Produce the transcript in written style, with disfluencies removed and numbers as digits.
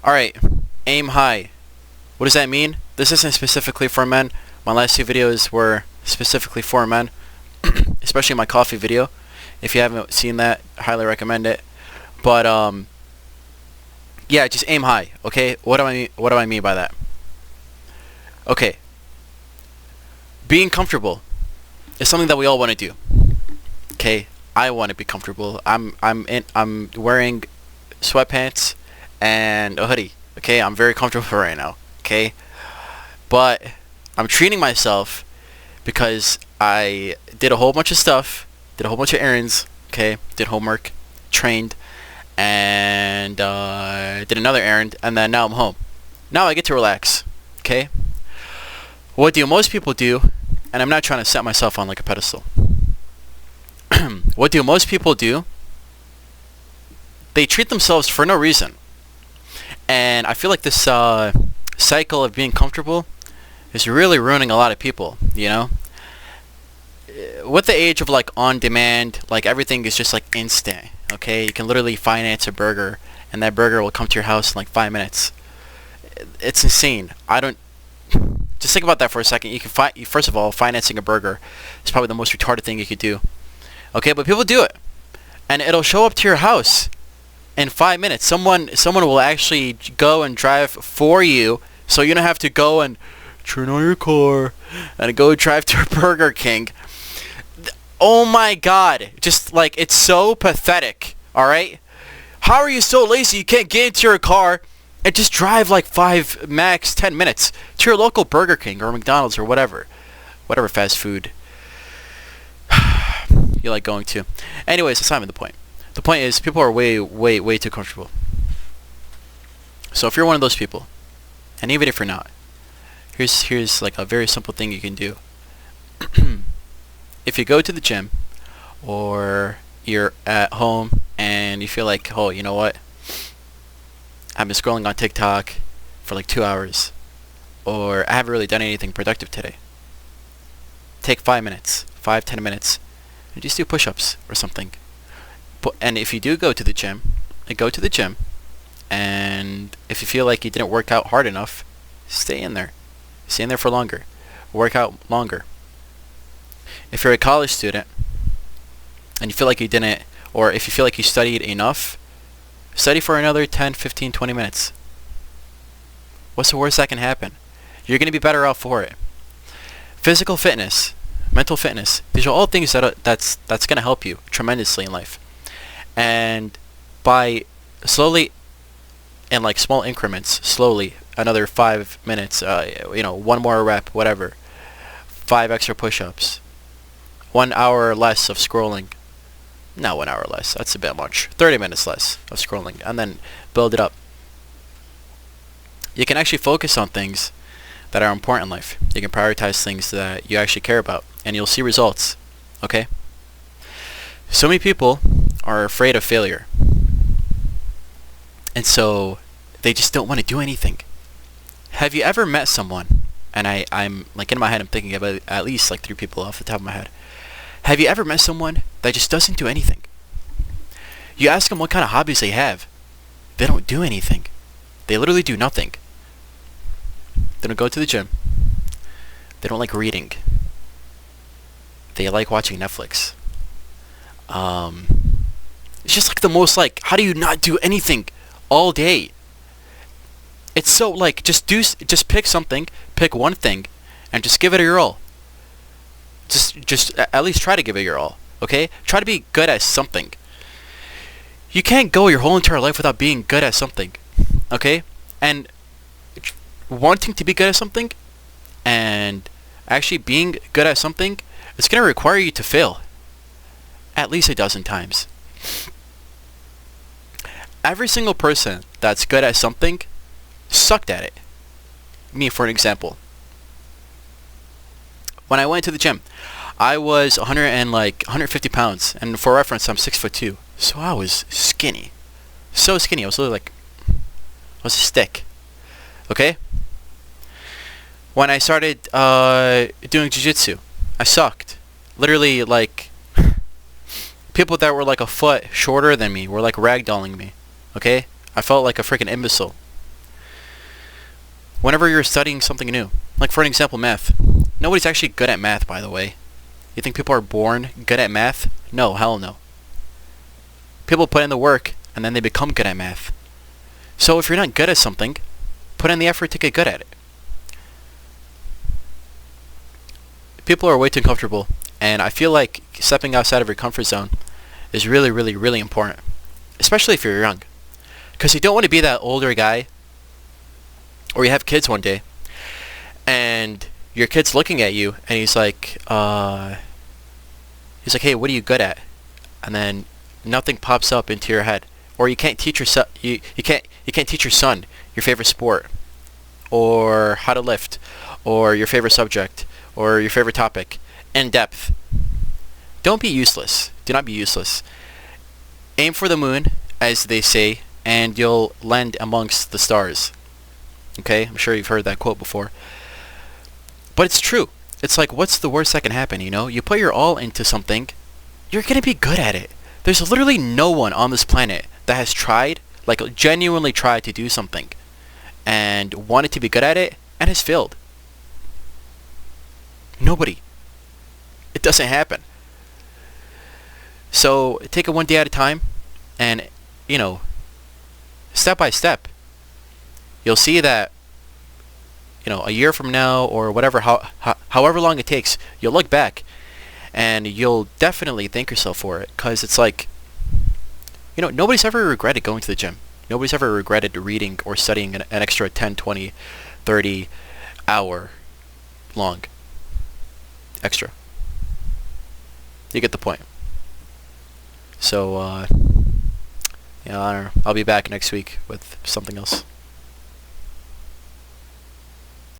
Alright, aim high. What does that mean? This isn't specifically for men. My last two videos were specifically for men, especially my coffee video. If you haven't seen that, I highly recommend it. But yeah, just aim high. Okay, what do I mean by that? Okay, being comfortable is something that we all want to do. Okay, I want to be comfortable. I'm wearing sweatpants and a hoodie. Okay, I'm very comfortable right now. Okay, but I'm treating myself because I did a whole bunch of stuff, did a whole bunch of errands. Okay, did homework, trained, and did another errand, and then now I'm home. Now I get to relax. Okay, what do most people do? And I'm not trying to set myself on like a pedestal. What do most people do? They treat themselves for no reason. And I feel like this cycle of being comfortable is really ruining a lot of people, you know? With the age of like on demand, like everything is just like instant, okay? You can literally finance a burger and that burger will come to your house in like 5 minutes. It's insane. Just think about that for a second. First of all, financing a burger is probably the most retarded thing you could do. Okay, but people do it. And it'll show up to your house in 5 minutes. Someone will actually go and drive for you, so you don't have to go and turn on your car and go drive to Burger King. Oh my god. Just like, it's so pathetic. Alright? How are you so lazy you can't get into your car and just drive like 5, max 10 minutes to your local Burger King or McDonald's or whatever fast food you like going to. Anyways, that's not even the point. The point is, people are way too comfortable. So if you're one of those people, and even if you're not, here's like a very simple thing you can do. If you go to the gym, or you're at home and you feel like, oh, you know what? I've been scrolling on TikTok for like 2 hours, or I haven't really done anything productive today. Take 5 minutes, 5-10 minutes, and just do push-ups or something. And if you do go to the gym, and if you feel like you didn't work out hard enough, stay in there. Stay in there for longer. Work out longer. If you're a college student, and you feel like you didn't, or if you feel like you studied enough, study for another 10, 15, 20 minutes. What's the worst that can happen? You're going to be better off for it. Physical fitness, mental fitness, these are all things that's going to help you tremendously in life. And by slowly, in like small increments, slowly, another 5 minutes, one more rep, whatever, 5 extra push-ups, 1 hour less of scrolling. Not 1 hour less, that's a bit much. 30 minutes less of scrolling, and then build it up. You can actually focus on things that are important in life. You can prioritize things that you actually care about, and you'll see results. Okay? So many people are afraid of failure, and so they just don't want to do anything. Have you ever met someone, and I'm like in my head I'm thinking about at least like 3 people off the top of my head. Have you ever met someone that just doesn't do anything? You ask them what kind of hobbies they have. They don't do anything. They literally do nothing. They don't go to the gym. They don't like reading. They like watching Netflix. It's just like the most like, how do you not do anything all day? It's so like, just pick something, pick one thing, and just give it your all. Just at least try to give it your all, okay? Try to be good at something. You can't go your whole entire life without being good at something, okay? And wanting to be good at something and actually being good at something, it's going to require you to fail at least a dozen times. Every single person that's good at something sucked at it. Me, for an example. When I went to the gym, I was 150 pounds, and for reference, I'm 6'2", so I was skinny, so skinny. I was literally like, I was a stick. Okay. When I started doing jiu-jitsu, I sucked. Literally, like, people that were like a foot shorter than me were like ragdolling me. Okay, I felt like a freaking imbecile. whenever you're studying something new. Like for an example, math. Nobody's actually good at math, by the way. You think people are born good at math? No, hell no. People put in the work and then they become good at math. So if you're not good at something, put in the effort to get good at it. People are way too comfortable, and I feel like stepping outside of your comfort zone is really, really, really important, especially if you're young. Because you don't want to be that older guy, or you have kids one day, and your kid's looking at you, and he's like, hey, what are you good at? And then nothing pops up into your head, or you can't teach your son, you can't teach your son your favorite sport, or how to lift, or your favorite subject, or your favorite topic, in depth. Don't be useless. Do not be useless. Aim for the moon, as they say, and you'll land amongst the stars. Okay? I'm sure you've heard that quote before. But it's true. It's like, what's the worst that can happen, you know? You put your all into something, you're gonna be good at it. There's literally no one on this planet that has tried, like genuinely tried to do something, and wanted to be good at it, and has failed. Nobody. It doesn't happen. So take it one day at a time, and step by step, you'll see that a year from now or whatever, however long it takes, you'll look back and you'll definitely thank yourself for it, because it's like, nobody's ever regretted going to the gym. Nobody's ever regretted reading or studying an extra 10, 20, 30 hour long extra. You get the point. So, I don't know. I'll be back next week with something else.